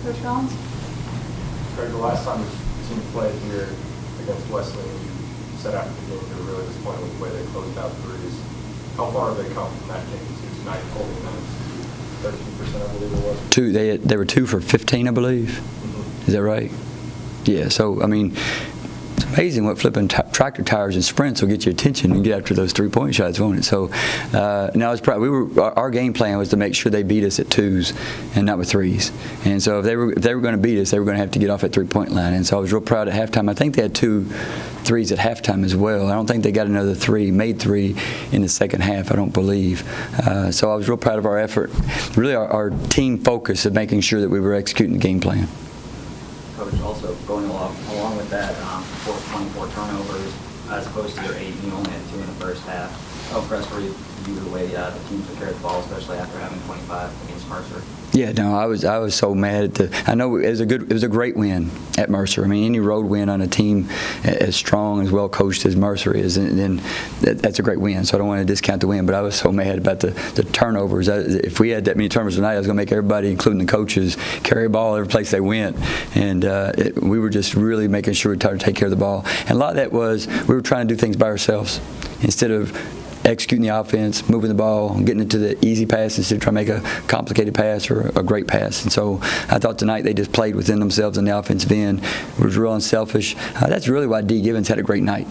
Coach Collins? Greg, the last time the team played here against Wesleyan, you said after the game you were really disappointed with the way they closed out threes. How far have they come from that game to tonight, holding them 13%, I believe it was? They were 2 for 15, I believe. Mm-hmm. Is that right? Yeah. So I mean, it's amazing what flipping tractor tires and sprints will get your attention and get after those 3-point shots, won't it? So now it's probably our game plan was to make sure they beat us at 2s and not with 3s. And so if they were going to beat us, they were going to have to get off at 3-point line. And so I was real proud at halftime. I think they had 2 threes at halftime as well. I don't think they got another 3, made 3 in the second half, I don't believe. So I was real proud of our effort, really our team focus of making sure that we were executing the game plan. Coach, also going along with that, 24 turnovers as opposed to your 8, you only had 2 in the first half. How impressed were you with the way the team took care of the ball, especially after having 25 against Mercer? Yeah, no, I was so mad at I know it was a great win at Mercer. I mean, any road win on a team as strong, as well coached as Mercer is, and then that's a great win. So I don't want to discount the win, but I was so mad about the turnovers. If we had that many turnovers tonight, I was going to make everybody, including the coaches, carry a ball every place they went. And we were just really making sure we tried to take care of the ball. And a lot of that was we were trying to do things by ourselves instead of executing the offense, moving the ball, getting into the easy pass instead of trying to make a complicated pass or a great pass. And so I thought tonight they just played within themselves in the offensive end. It was real unselfish. That's really why D. Givens had a great night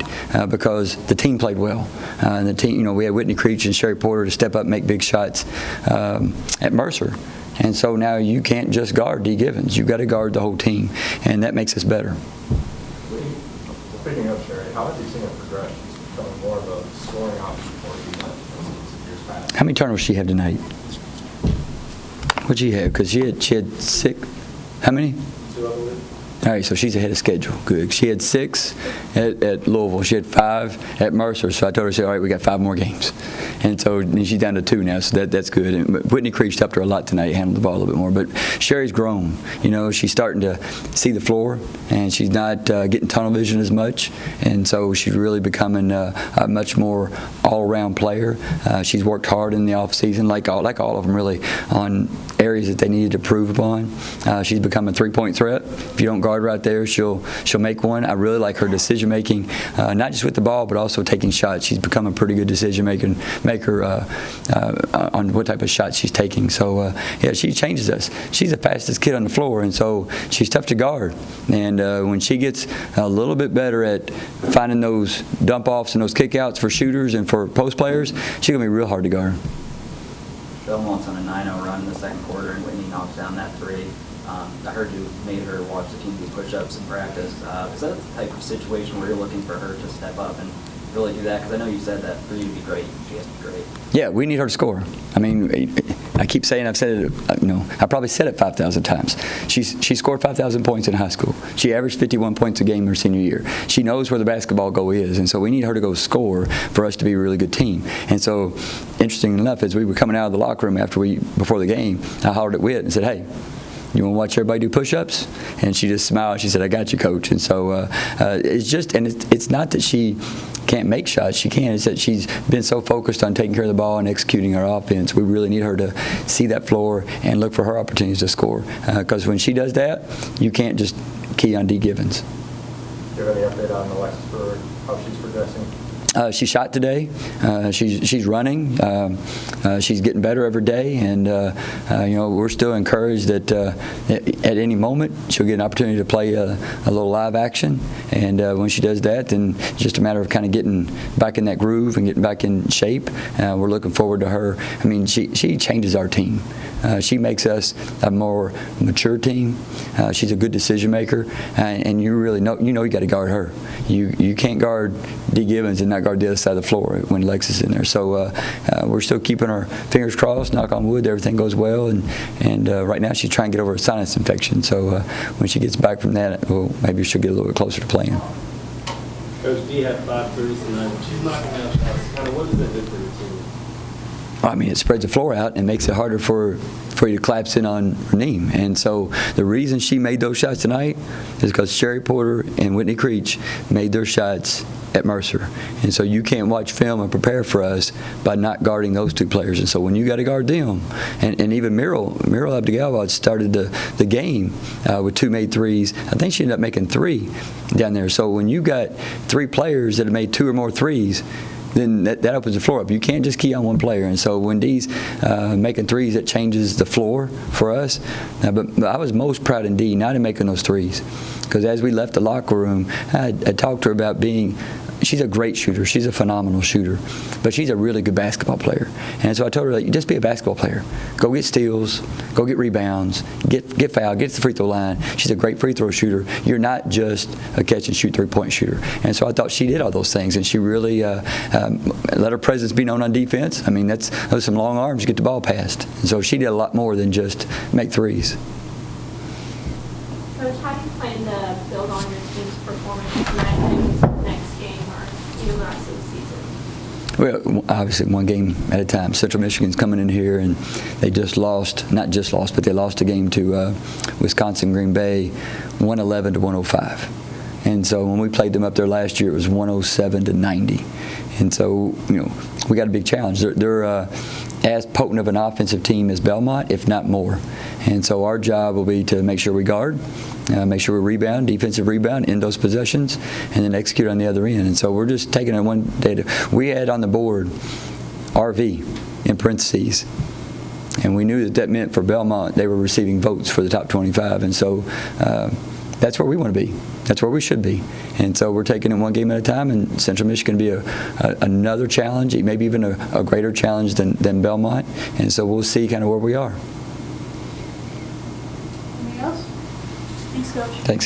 because the team played well. And the team, we had Whitney Creech and Sherry Porter to step up and make big shots at Mercer. And so now you can't just guard D. Givens. You've got to guard the whole team, and that makes us better. Speaking of Sherry, how have you seen her progress? She's becoming more of a scoring option for you in years past. How many turnovers did she have tonight? What'd she have? Because she had 6. How many? 2, I believe. All right, so she's ahead of schedule. Good. She had 6 at Louisville. She had 5 at Mercer. So I told her, all right, we got 5 more games. And so she's down to 2 now, so that's good. And Whitney Creech helped her a lot tonight, handled the ball a little bit more. But Sherry's grown. She's starting to see the floor, and she's not getting tunnel vision as much. And so she's really becoming a much more all-around player. She's worked hard in the offseason, like all of them really, on areas that they needed to improve upon. She's become a 3-point threat. If you don't guard right there, she'll make one. I really like her decision making, not just with the ball, but also taking shots. She's become a pretty good decision maker on what type of shots she's taking. So yeah, she changes us. She's the fastest kid on the floor, and so she's tough to guard. And when she gets a little bit better at finding those dump offs and those kickouts for shooters and for post players, she's gonna be real hard to guard. Belmont's on a 9-0 run in the second quarter, and Whitney knocks down that 3. I heard you made her watch the team do push-ups in practice. Is that the type of situation where you're looking for her to step up and really do that? Because I know you said that for you to be great, she has to be great. Yeah, we need her to score. I mean, I keep saying, I've said it, I probably said it 5,000 times. She scored 5,000 points in high school. She averaged 51 points a game her senior year. She knows where the basketball goal is, and so we need her to go score for us to be a really good team. And so, interesting enough, as we were coming out of the locker room before the game, I hollered at Whit and said, hey, you want to watch everybody do push-ups? And she just smiled. She said, I got you, coach. And so it's not that she can't make shots. She can. It's that she's been so focused on taking care of the ball and executing her offense. We really need her to see that floor and look for her opportunities to score. Because when she does that, you can't just key on D. Givens. Do you have any update on Alexis for how she's progressing? She shot today. She's running. She's getting better every day, and we're still encouraged that at any moment she'll get an opportunity to play a little live action. And when she does that, then it's just a matter of kind of getting back in that groove and getting back in shape. We're looking forward to her. I mean, she changes our team. She makes us a more mature team. She's a good decision maker, and you really know you got to guard her. You can't guard D. Givens and not guard the other side of the floor when Lex is in there. So we're still keeping our fingers crossed, knock on wood, everything goes well. And right now she's trying to get over a sinus infection. So when she gets back from that, well, maybe she'll get a little bit closer to playing. Coach D had 5 threes tonight. She's knocking down shots. What does that do for your team? I mean, it spreads the floor out and makes it harder for you to collapse in on Reneem. And so the reason she made those shots tonight is because Sherry Porter and Whitney Creech made their shots at Mercer. And so you can't watch film and prepare for us by not guarding those two players. And so when you got to guard them, and even Muriel Abdegalwad started the game with 2 made threes. I think she ended up making 3 down there. So when you got 3 players that have made 2 or more threes, then that opens the floor up. You can't just key on one player. And so when Dee's making threes, it changes the floor for us. But I was most proud in Dee, not in making those threes. Because as we left the locker room, I talked to her about she's a great shooter. She's a phenomenal shooter. But she's a really good basketball player. And so I told her, like, just be a basketball player. Go get steals, go get rebounds, get fouled, get to the free throw line. She's a great free throw shooter. You're not just a catch and shoot 3-point shooter. And so I thought she did all those things. And she really let her presence be known on defense. I mean, those some long arms to get the ball past. And so she did a lot more than just make threes. Coach, how do you plan to build on your team's performance tonight and next game or even the rest of the season? Well, obviously one game at a time. Central Michigan's coming in here and they just lost, not just lost, but they lost a game to Wisconsin Green Bay, 111 to 105. And so when we played them up there last year, it was 107 to 90. And so, we got a big challenge. They're as potent of an offensive team as Belmont, if not more. And so our job will be to make sure we guard, make sure we rebound, defensive rebound, in those possessions, and then execute on the other end. And so we're just taking it one day. We had on the board RV in parentheses. And we knew that meant for Belmont they were receiving votes for the top 25. And so that's where we want to be. That's where we should be. And so we're taking it one game at a time, and Central Michigan will be another challenge, maybe even a greater challenge than Belmont. And so we'll see kind of where we are. Anything else? Thanks, Coach. Thanks.